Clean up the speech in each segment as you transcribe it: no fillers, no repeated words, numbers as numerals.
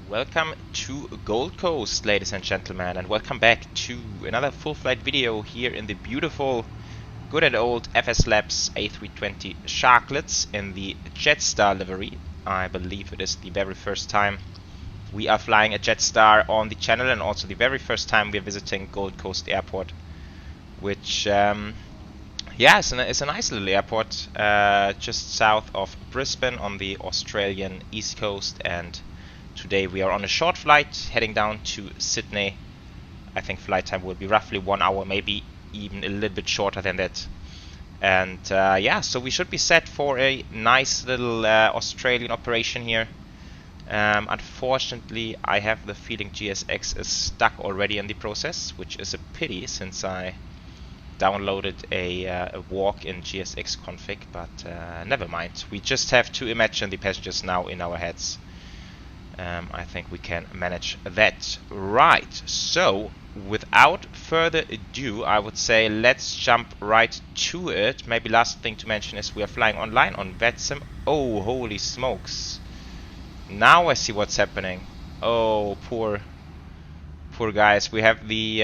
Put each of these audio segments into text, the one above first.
Welcome to Gold Coast, ladies and gentlemen, and welcome back to another full flight video here in the beautiful, good and old FSLabs A320 Sharklets in the Jetstar livery. I believe it is the very first time we are flying a Jetstar on the channel, and also the very first time we are visiting Gold Coast Airport, which yeah, it's a nice little airport just south of Brisbane on the Australian east coast. And today we are on a short flight heading down to Sydney. I think flight time will be roughly 1 hour, maybe even a little bit shorter than that. And yeah, so we should be set for a nice little Australian operation here. Unfortunately, I have the feeling GSX is stuck already in the process, which is a pity since I downloaded a walk in GSX config, but never mind. We just have to imagine the passengers now in our heads. I think we can manage that. Right, so without further ado, I would say let's jump right to it. Maybe last thing to mention is we are flying online on VATSIM. Oh, holy smokes. Now I see what's happening. Oh, poor guys. We have the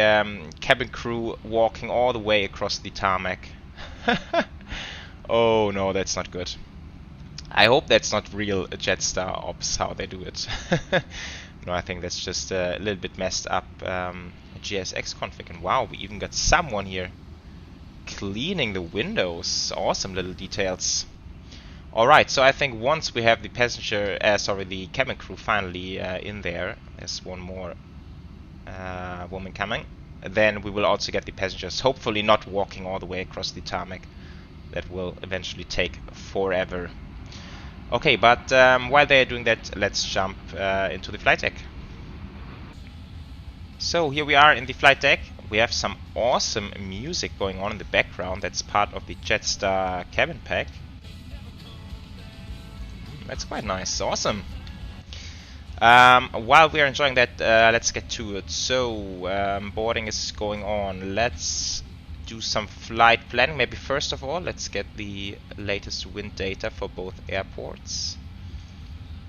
cabin crew walking all the way across the tarmac. Oh no, that's not good. I hope that's not real Jetstar ops, how they do it. No, I think that's just a little bit messed up GSX config. And wow, we even got someone here cleaning the windows. Awesome little details. Alright, so I think once we have the the cabin crew finally in there, there's one more woman coming, then we will also get the passengers, hopefully not walking all the way across the tarmac. That will eventually take forever. Okay, but while they're doing that, let's jump into the flight deck. So here we are in the flight deck. We have some awesome music going on in the background. That's part of the Jetstar cabin pack. That's quite nice. Awesome. While we are enjoying that, let's get to it. So boarding is going on. Let's do some flight planning. Maybe first of all, let's get the latest wind data for both airports.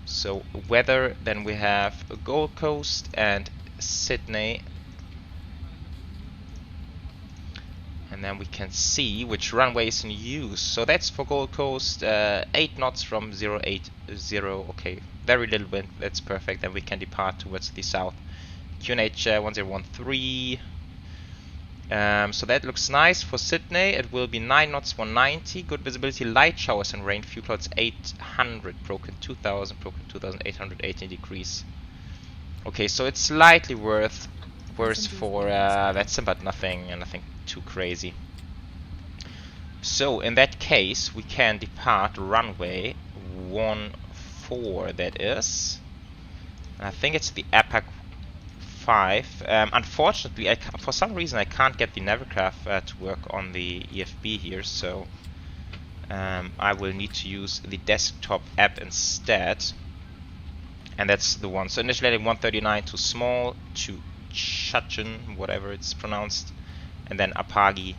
So weather, then we have Gold Coast and Sydney. And then we can see which runway is in use. So that's for Gold Coast, 8 knots from 080. Okay, very little wind, that's perfect. Then we can depart towards the south. QNH 1013. So that looks nice. For Sydney, it will be 9 knots 190. Good visibility, light showers and rain. Fuel clouds 800, broken 2000, broken 2818 degrees. Okay, so it's slightly worse for VATSIM, but nothing too crazy. So in that case, we can depart runway 14. That is. I think it's the APAC 5. Unfortunately, for some reason I can't get the Navigraph to work on the EFB here, so I will need to use the desktop app instead. And that's the one. So initial heading 139 to small to Shutchen, whatever it's pronounced, and then Apagi.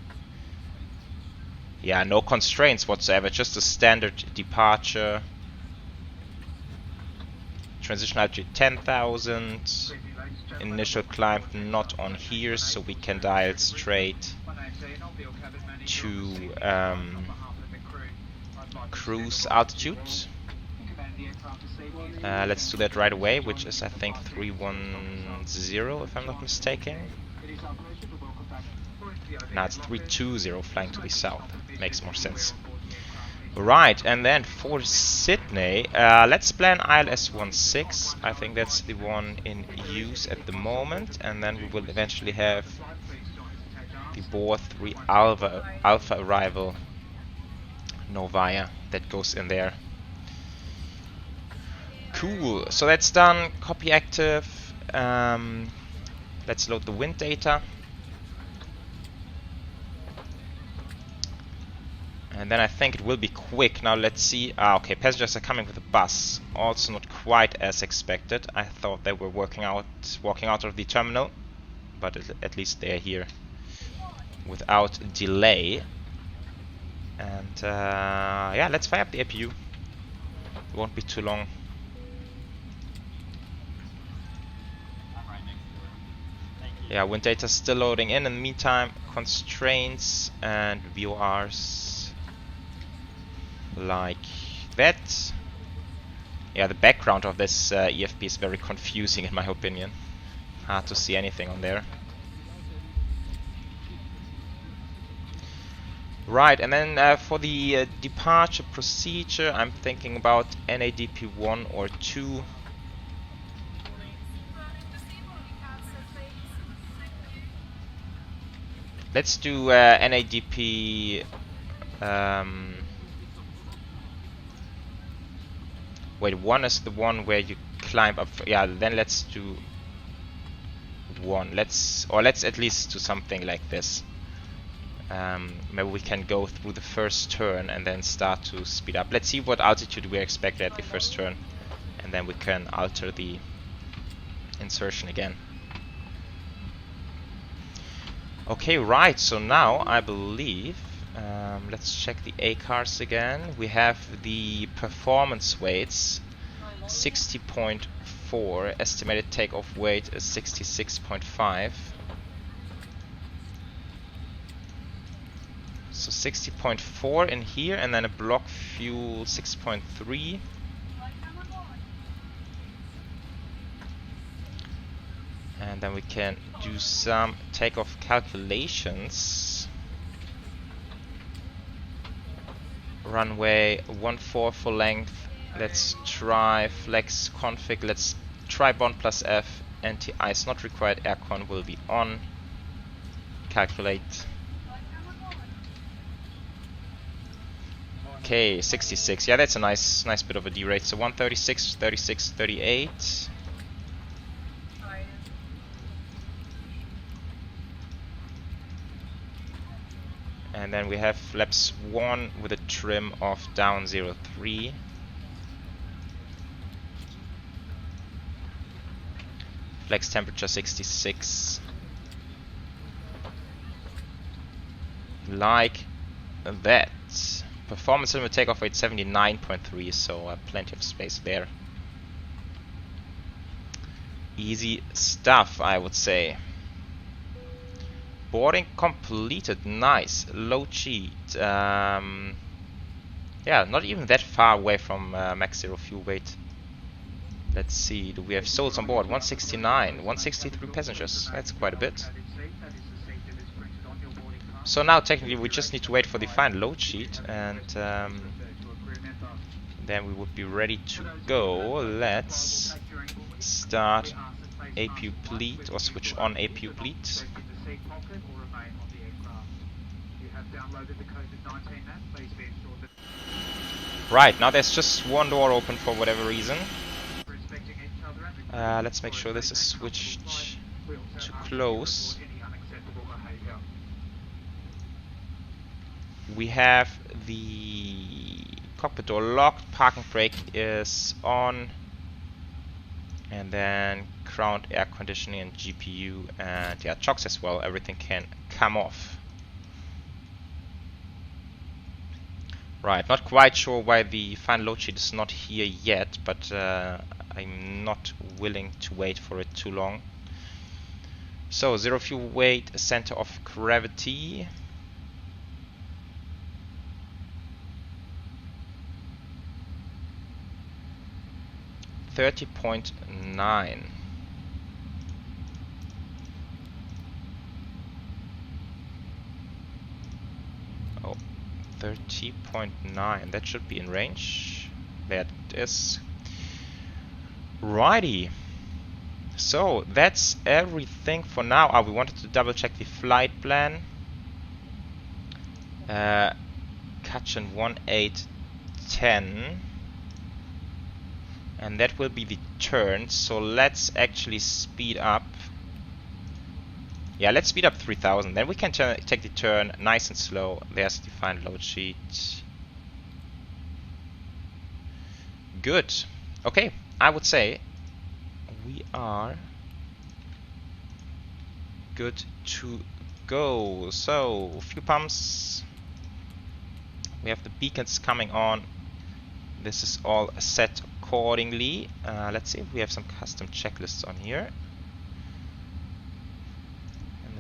Yeah, no constraints whatsoever, just a standard departure. Transition altitude 10,000. Initial climb not on here, so we can dial straight to cruise altitude. Let's do that right away, which is I think 310 if I'm not mistaken. Now it's 320 flying to the south. Makes more sense. Right, and then for Sydney, let's plan ILS 16. I think that's the one in use at the moment, and then we will eventually have the Boar 3 Alpha arrival Novaya that goes in there. Cool, so that's done. Copy active. Let's load the wind data. And then I think it will be quick. Now let's see. Okay, passengers are coming with a bus. Also not quite as expected. I thought they were walking out of the terminal, but at least they are here without delay. And yeah, let's fire up the APU. It won't be too long. Yeah, wind data still loading in the meantime. Constraints and VORs like that. Yeah, the background of this EFP is very confusing in my opinion. Hard to see anything on there. Right, and then for the departure procedure, I'm thinking about NADP 1 or 2. Let's do NADP. Wait, 1 is the one where you climb up. Yeah, then let's do 1. Let's at least do something like this. Maybe we can go through the first turn and then start to speed up. Let's see what altitude we expect at the first turn, and then we can alter the insertion again. Okay, right, so now I believe, let's check the ACARs again. We have the performance weights, 60.4, estimated takeoff weight is 66.5. So 60.4 in here, and then a block fuel 6.3. And then we can do some takeoff calculations. Runway 14 for length. Let's try flex config. Let's try bond plus F. Anti-ice not required. Aircon will be on. Calculate. Okay, 66. Yeah, that's a nice bit of a derate. So 136, 36, 38. And then we have flaps 1 with a trim of down 0.3. Flex temperature 66. Like that. Performance limit takeoff weight 79.3, so plenty of space there. Easy stuff, I would say. Boarding completed, nice. Low cheat. Yeah, not even that far away from max zero fuel weight. Let's see, do we have souls on board? 169, 163 passengers, that's quite a bit. So now technically we just need to wait for the final load sheet, and then we would be ready to go. Let's start APU Pleat, or switch on APU Pleat. Right, now there's just one door open for whatever reason. Let's make sure this is switched to close. We have the cockpit door locked, parking brake is on, and then ground air conditioning and GPU and yeah, chocks as well, everything can come off. Right, not quite sure why the final load sheet is not here yet, but I'm not willing to wait for it too long. So, zero fuel weight, center of gravity. $30.9. Oh, 30.9. That should be in range. That is. Righty. So that's everything for now. We wanted to double check the flight plan. Kachin 1810. And that will be the turn, so let's actually speed up. Yeah, let's speed up 3000, then we can take the turn nice and slow. There's the final load sheet. Good. Okay, I would say we are good to go. So, fuel pumps. We have the beacons coming on. This is all set accordingly. Let's see if we have some custom checklists on here.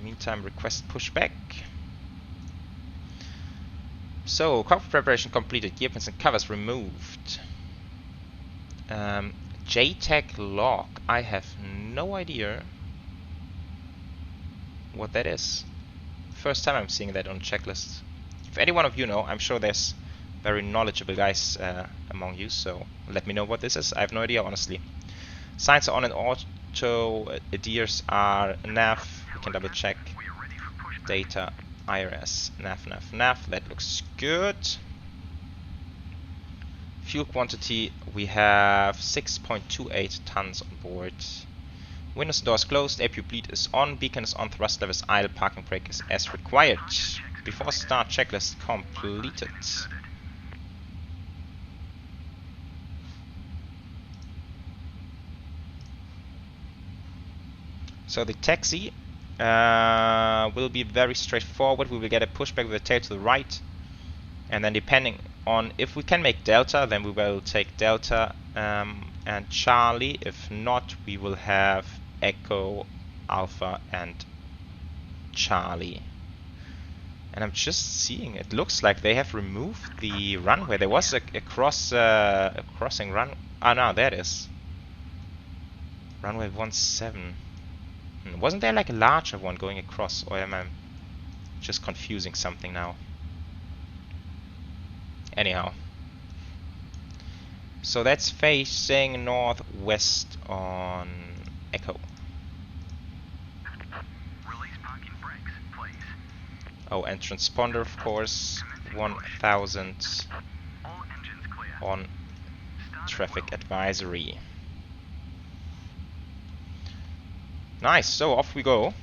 meantime, request pushback. So, cockpit preparation completed, gear pins and covers removed. JTAG log, I have no idea what that is. First time I'm seeing that on checklist. If any one of you know, I'm sure there's very knowledgeable guys among you, so let me know what this is. I have no idea, honestly. Signs are on and auto, adheres are nav, we can double check. Data, IRS, nav, that looks good. Fuel quantity, we have 6.28 tons on board. Windows and doors closed, APU bleed is on, beacon is on, thrust level is idle, parking brake is as required. Before start, checklist completed. So the taxi will be very straightforward. We will get a pushback with the tail to the right, and then depending on if we can make Delta, then we will take Delta and Charlie. If not, we will have Echo, Alpha and Charlie. And I'm just seeing, it looks like they have removed the runway. There was a crossing run. Ah, no, there it is. Runway 17. Wasn't there like a larger one going across, or am I just confusing something now? Anyhow. So that's facing northwest on Echo. Release parking brakes, please. Oh, and transponder, of course, 1000 All engines clear. on traffic advisory. Nice, so off we go.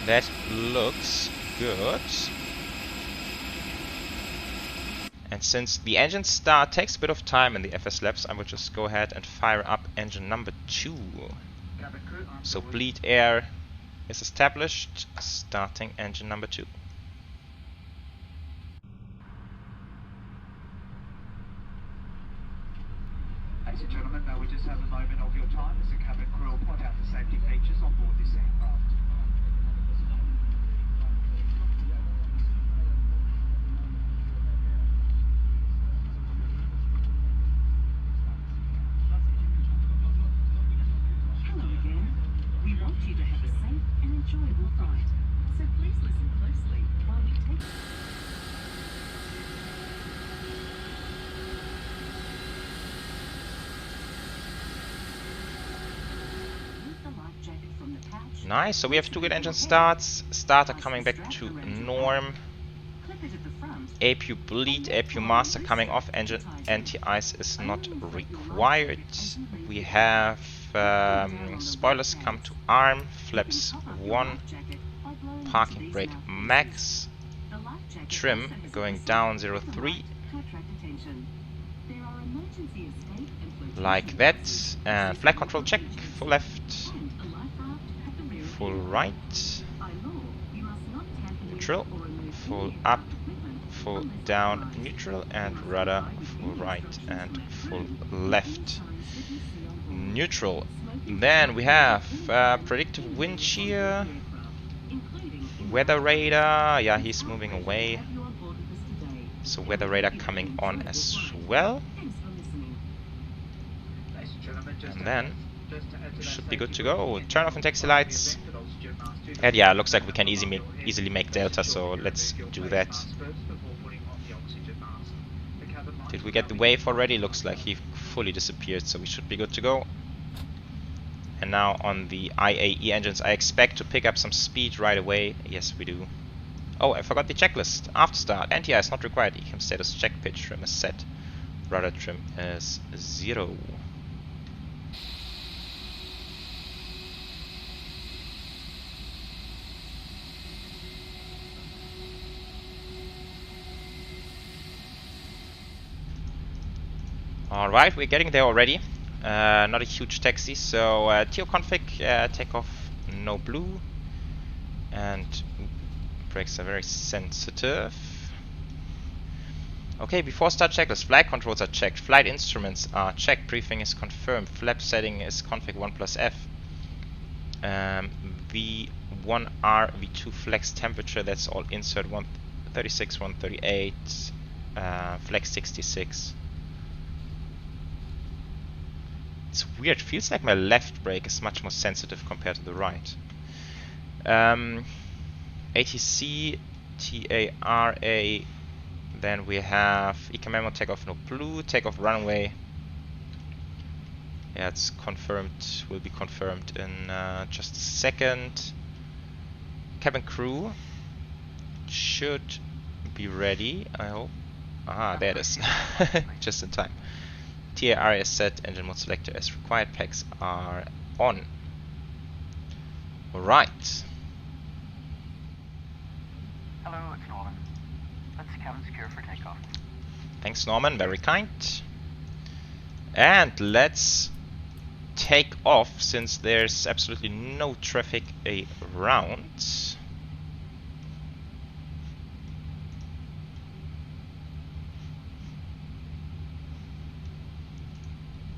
That looks good. And since the engine start takes a bit of time in the FSLabs, I will just go ahead and fire up engine number 2. So bleed air is established, starting engine number 2. Ladies and gentlemen, now we just have a moment of your time as the cabin crew will point out the safety features on board this aircraft. Hello again. We want you to have a safe and enjoyable flight. So please listen closely while we take... Nice, so we have 2 good engine starts. Starter coming back to norm. APU bleed, APU master coming off. Engine anti-ice is not required. We have spoilers come to arm. Flaps 1. Parking brake max. Trim going down 0.3. Like that. And flight control check. Full left. Full right, neutral, full up, full down, neutral, and rudder, full right and full left, neutral. Then we have predictive wind shear, weather radar, yeah, he's moving away, so weather radar coming on as well. And then should be good to go. Turn off and taxi lights. And yeah, looks like we can easily make Delta, so let's do that. Did we get the wave already? Looks like he fully disappeared, so we should be good to go. And now on the IAE engines, I expect to pick up some speed right away. Yes, we do. Oh, I forgot the checklist. After start, anti-air is not required. ECAM status check, pitch trim is set. Rudder trim is 0. Alright, we're getting there already. Not a huge taxi, so TO config, takeoff, no blue. And brakes are very sensitive. Okay, before start checklist, flight controls are checked, flight instruments are checked, briefing is confirmed, flap setting is config 1+F. V1R, V2 flex temperature, that's all insert 136, 138, flex 66. It's weird, feels like my left brake is much more sensitive compared to the right. ATC, TARA, then we have ECMMO takeoff no blue, takeoff runway. Yeah, it's confirmed, will be confirmed in just a second. Cabin crew should be ready, I hope. Ah, there it is. Just in time. TAR is set, engine mode selector as required, packs are on. Alright. Hello, it's Norman. Let's cabin secure for takeoff. Thanks, Norman, very kind. And let's take off since there's absolutely no traffic around.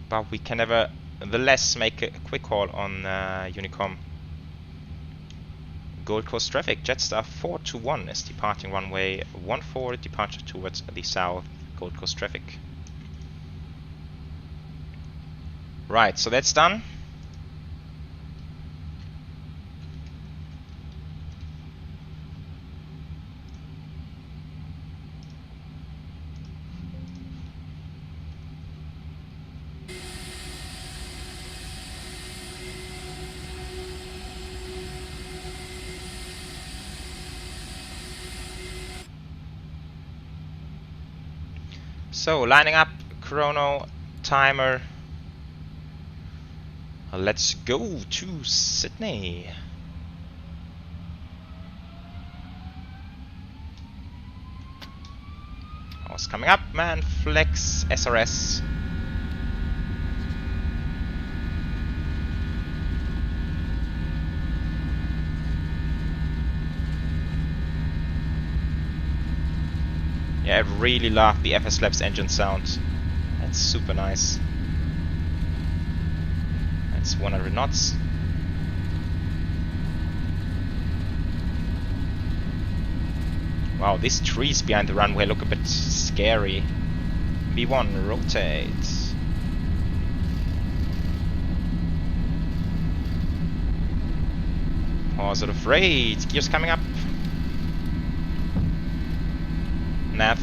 But we can nevertheless make a quick call on Unicom. Gold Coast traffic, Jetstar 421 is departing runway 14, departure towards the south, Gold Coast traffic. Right, so that's done. So, lining up, chrono, timer. Let's go to Sydney. What's coming up, man? Flex, SRS. Yeah, I really love the FSLabs engine sound. That's super nice. That's 100 knots. Wow, these trees behind the runway look a bit scary. V1, rotate. Positive rate, gears coming up. Nav.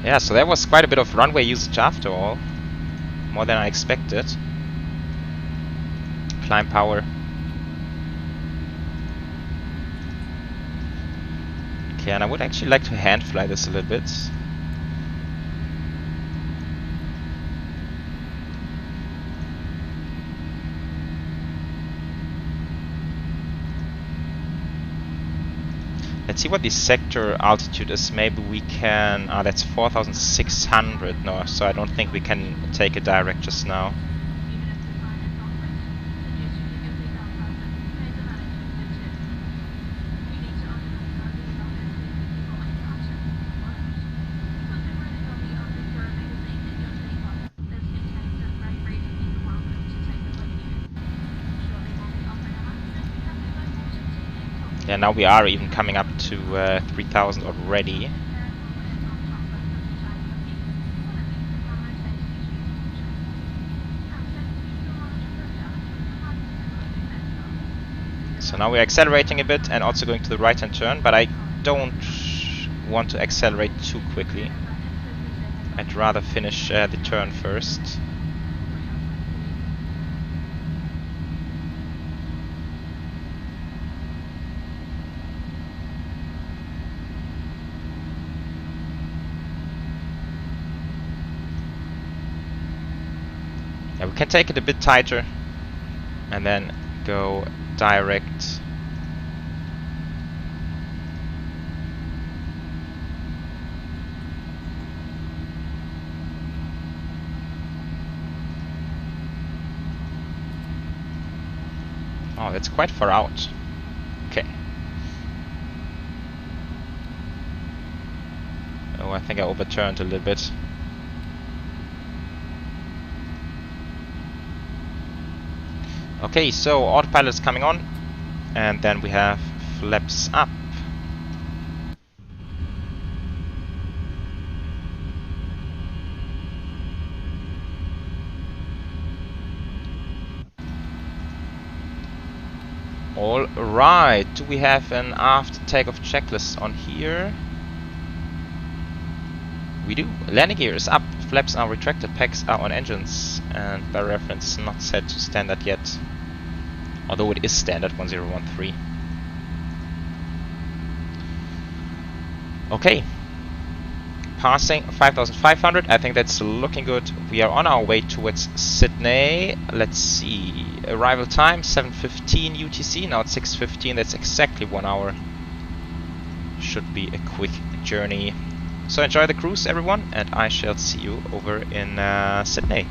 Yeah, so that was quite a bit of runway usage after all. More than I expected. Climb power. Okay, and I would actually like to hand fly this a little bit. Let's see what the sector altitude is. Maybe we can... Ah, that's 4,600. No, so I don't think we can take a direct just now. Yeah, now we are even coming up to 3,000 already. So now we're accelerating a bit and also going to the right-hand turn, but I don't want to accelerate too quickly. I'd rather finish the turn first. Yeah, we can take it a bit tighter and then go direct. Oh, that's quite far out. Okay. Oh, I think I overturned a little bit. Okay, so autopilot is coming on, and then we have flaps up. All right, do we have an after takeoff checklist on here? We do. Landing gear is up, flaps are retracted, packs are on engines, and by reference not set to standard yet. Although it is standard 1013. Okay. Passing 5,500. I think that's looking good. We are on our way towards Sydney. Let's see. Arrival time 7:15 UTC. Now it's 6:15. That's exactly 1 hour. Should be a quick journey. So enjoy the cruise, everyone, and I shall see you over in Sydney.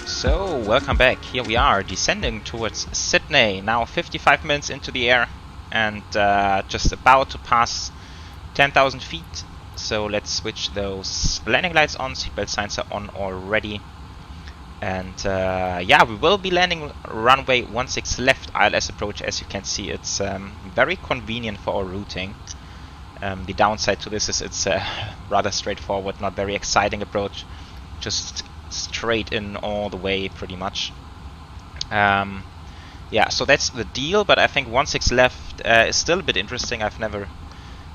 So, welcome back. Here we are, descending towards Sydney. Now 55 minutes into the air and just about to pass 10,000 feet. So let's switch those landing lights on, seatbelt signs are on already. And yeah, we will be landing runway 16 left ILS approach. As you can see, it's very convenient for our routing. The downside to this is it's a rather straightforward, not very exciting approach. Just straight in all the way, pretty much. Yeah, so that's the deal, but I think 16 left is still a bit interesting. I've never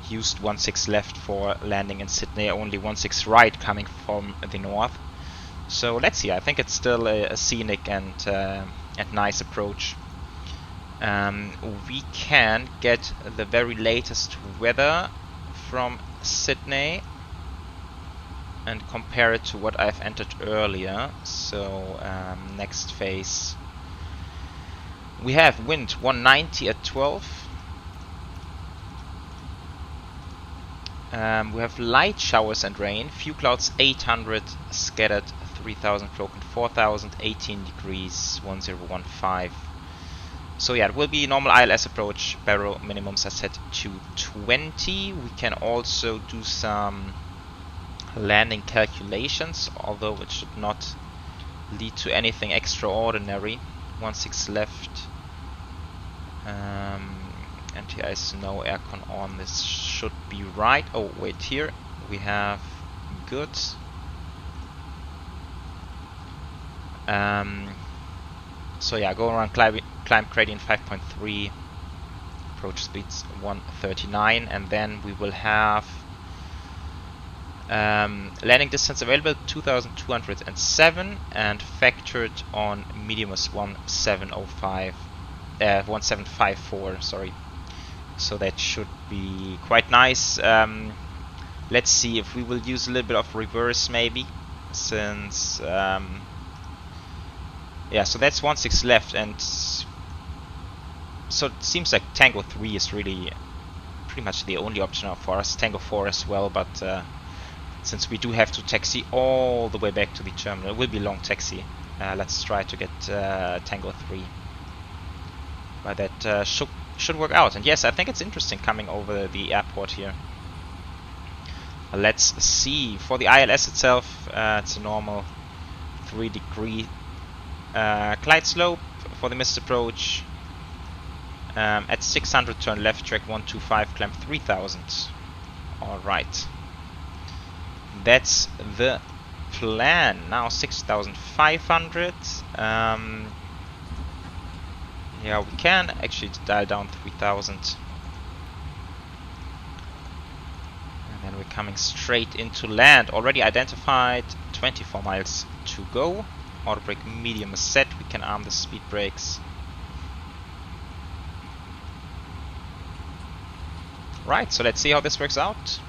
used 16 left for landing in Sydney, only 16 right coming from the north. So let's see, I think it's still a scenic and nice approach. We can get the very latest weather from Sydney and compare it to what I've entered earlier. So next phase, we have wind 190 at 12. We have light showers and rain, few clouds 800, scattered 3000, cloaked 4000, 18 degrees 1015. So yeah, it will be normal ILS approach. Barrow minimums are set to 20. We can also do some landing calculations, although it should not lead to anything extraordinary. 16 left. Anti-ice, no aircon on. This should be right. Oh wait, here we have good. So yeah, go around climb gradient 5.3. Approach speeds 139, and then we will have landing distance available 2207 and factored on medium is 1754, sorry. So that should be quite nice. Let's see if we will use a little bit of reverse maybe, since yeah, so that's 16 left, and so it seems like Tango 3 is really pretty much the only option for us. Tango 4 as well, but since we do have to taxi all the way back to the terminal, it will be a long taxi. Let's try to get Tango 3. But that should work out. And yes, I think it's interesting coming over the airport here. Let's see. For the ILS itself, it's a normal 3-degree glide slope. For the missed approach, at 600 turn left, track 125, climb 3000. Alright. That's the plan. Now 6500. Yeah, we can actually dial down 3000. And then we're coming straight into land. Already identified, 24 miles to go. Auto brake medium is set. We can arm the speed brakes. Right, so let's see how this works out.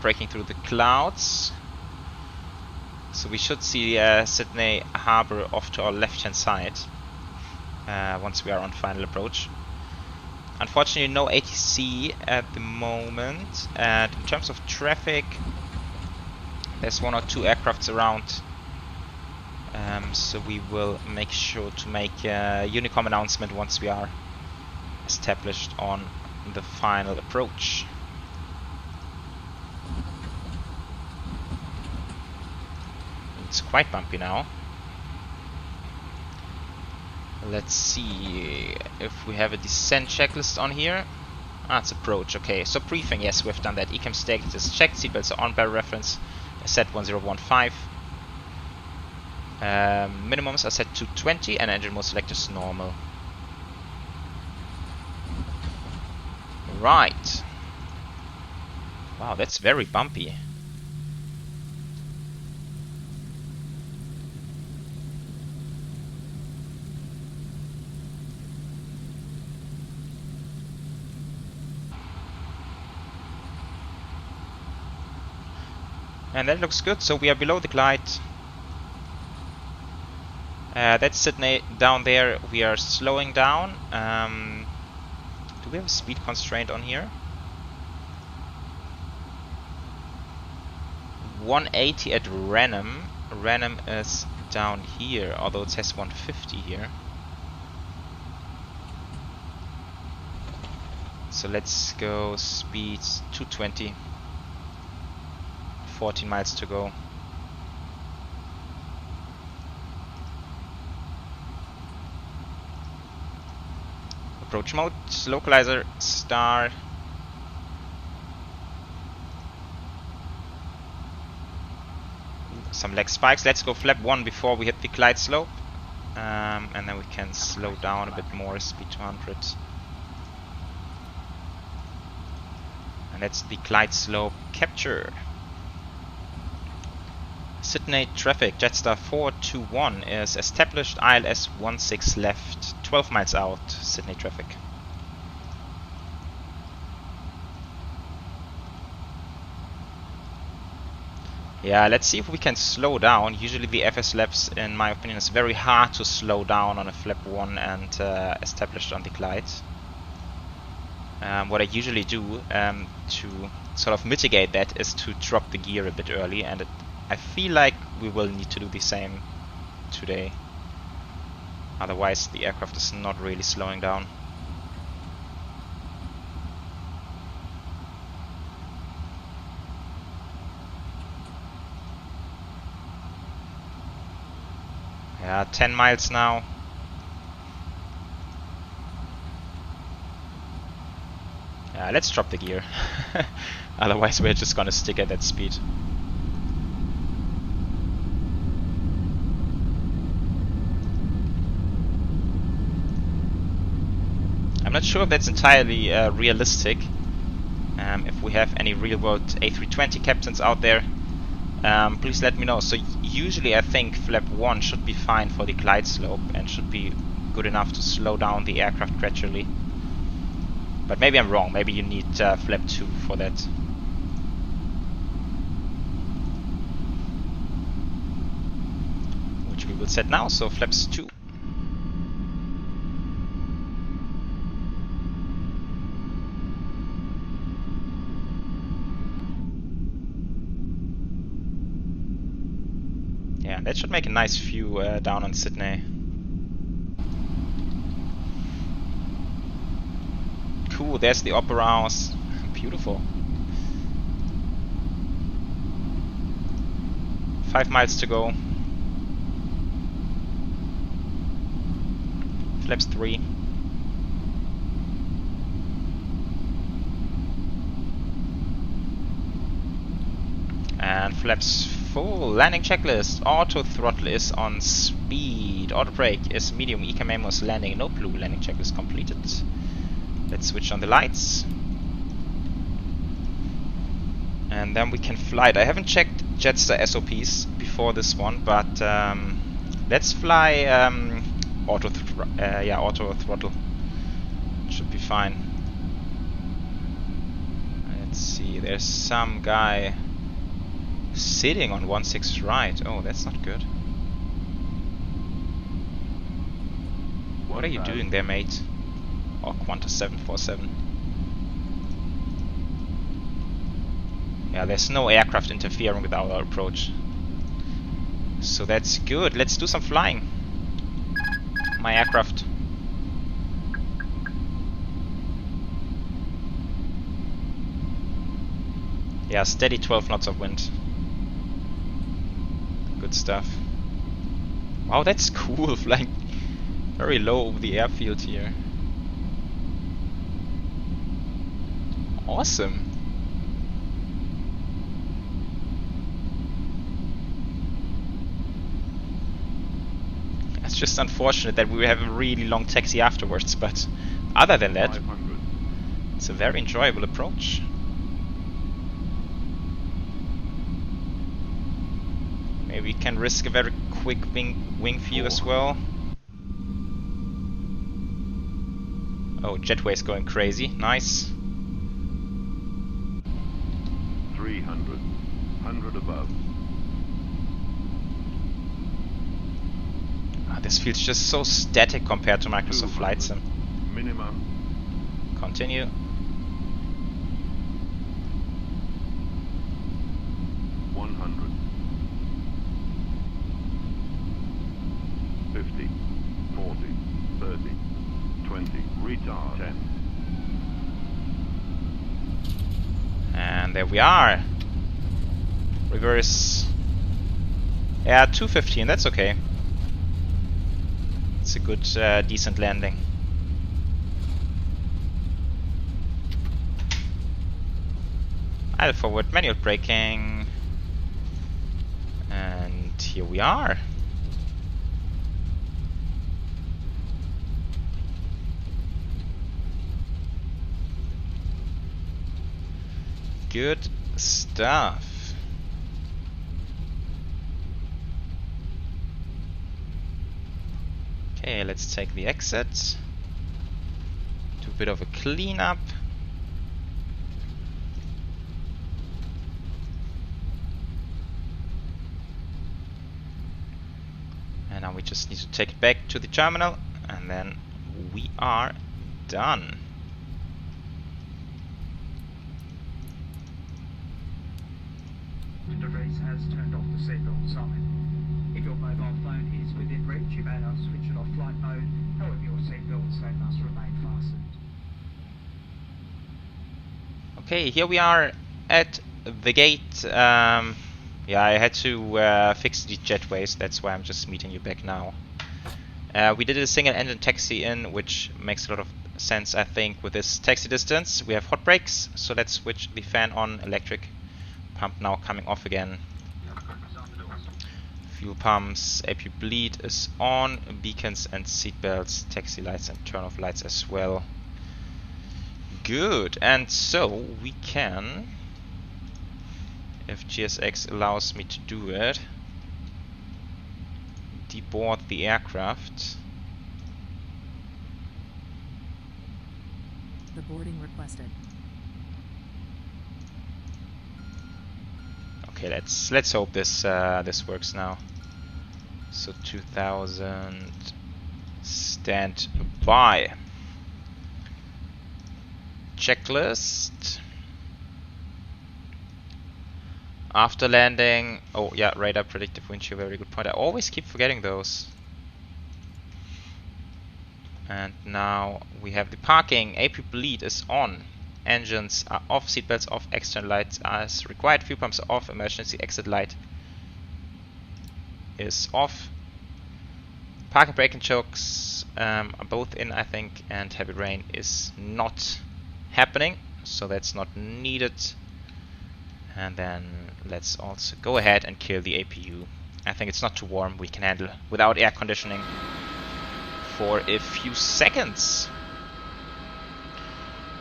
Breaking through the clouds. So we should see Sydney Harbour off to our left-hand side once we are on final approach. Unfortunately, no ATC at the moment. And in terms of traffic, there's 1 or 2 aircrafts around. So we will make sure to make a Unicom announcement once we are established on the final approach. It's quite bumpy now. Let's see if we have a descent checklist on here. It's approach. Okay, so briefing, yes, we've done that. ECAM status is checked, seatbelts are on, barrel reference set 1015. Minimums are set to 20 and engine mode select is normal. Right. Wow, that's very bumpy. And that looks good, so we are below the glide. That's Sydney down there. We are slowing down. Do we have a speed constraint on here? 180 at Renham. Renham is down here, although it says 150 here. So let's go speed 220. 14 miles to go. Approach mode, localizer, star. Some leg spikes. Let's go flap 1 before we hit the glide slope. And then we can slow down a bit more, speed 200. And that's the glide slope capture. Sydney traffic, Jetstar 421 is established, ILS 16 left, 12 miles out, Sydney traffic. Yeah, let's see if we can slow down. Usually the FSLabs, in my opinion, is very hard to slow down on a flap 1 and established on the glide. What I usually do to sort of mitigate that is to drop the gear a bit early, and I feel like we will need to do the same today. Otherwise the aircraft is not really slowing down. Yeah, 10 miles now. Yeah, let's drop the gear. Otherwise we're just gonna stick at that speed. I'm not sure if that's entirely realistic. If we have any real-world A320 captains out there, please let me know. So usually I think flap 1 should be fine for the glide slope and should be good enough to slow down the aircraft gradually. But maybe I'm wrong. Maybe you need flap 2 for that. Which we will set now. So flaps 2. And that should make a nice view down on Sydney. Cool, there's the Opera House. Beautiful. 5 miles to go. Flaps 3. And flaps full. Landing checklist. Auto throttle is on speed. Auto brake is medium. ECMM was landing. No blue. Landing checklist completed. Let's switch on the lights. And then we can fly it. I haven't checked Jetstar SOPs before this one, but let's fly auto throttle. Should be fine. Let's see. There's some guy sitting on 16 right. Oh, that's not good. What are you doing there, mate? Or Qantas 747. Yeah, there's no aircraft interfering with our approach. So that's good. Let's do some flying. My aircraft. Yeah, steady 12 knots of wind. Good stuff. Wow, that's cool. Flying very low over the airfield here. Awesome. It's just unfortunate that we have a really long taxi afterwards, but other than that, it's a very enjoyable approach. Maybe we can risk a very quick wing view as well. Oh, jetway is going crazy. Nice. 300. 100 above. This feels just so static compared to Microsoft Flight Sim. Minimum. Continue. $100. 50. 40. 30. 20. Retard. 10. And there we are. Reverse. Yeah, 215. That's okay. It's a good, decent landing. Idle forward, manual braking. And here we are. Good stuff. Okay, let's take the exit. Do a bit of a cleanup. And now we just need to take it back to the terminal, and then we are done. The race has turned off the seatbelt sign. If your mobile phone is within reach, you may now switch it off flight mode. However, your seatbelt sign must remain fastened. Okay, here we are at the gate. Yeah, I had to fix the jetways, that's why I'm just meeting you back now. We did a single engine taxi in, which makes a lot of sense, I think, with this taxi distance. We have hot brakes, so let's switch the fan on. Electric pump now coming off again. Fuel pumps, AP bleed is on, beacons and seat belts, taxi lights and turn off lights as well. Good, and so we can, if GSX allows me to do it, deboard the aircraft. The boarding requested. Okay, let's hope this this works now. So 2000, stand by. Checklist. After landing, oh yeah, radar predictive wind shear, very good point. I always keep forgetting those. And now we have the parking. AP bleed is on. Engines are off, seatbelts off, external lights as required, fuel pumps are off, emergency exit light is off. Park and brake and chokes are both in, I think, and heavy rain is not happening, so that's not needed. And then let's also go ahead and kill the APU. I think it's not too warm, we can handle without air conditioning for a few seconds.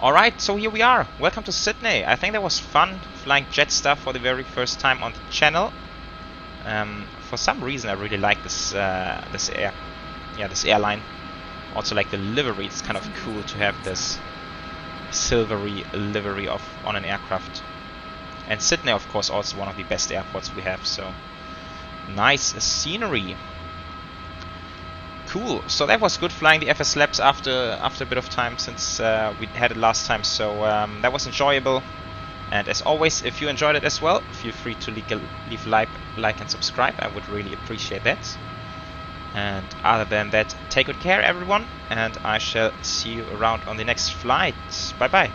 Alright, so here we are. Welcome to Sydney. I think that was fun flying Jetstar for the very first time on the channel. For some reason I really like this this airline. Also like the livery, it's kind of cool to have this silvery livery on an aircraft. And Sydney, of course, also one of the best airports we have, so nice scenery. Cool, so that was good flying the FSLabs after a bit of time since we had it last time, so that was enjoyable. And as always, if you enjoyed it as well, feel free to leave a like and subscribe, I would really appreciate that. And other than that, take good care everyone, and I shall see you around on the next flight. Bye bye.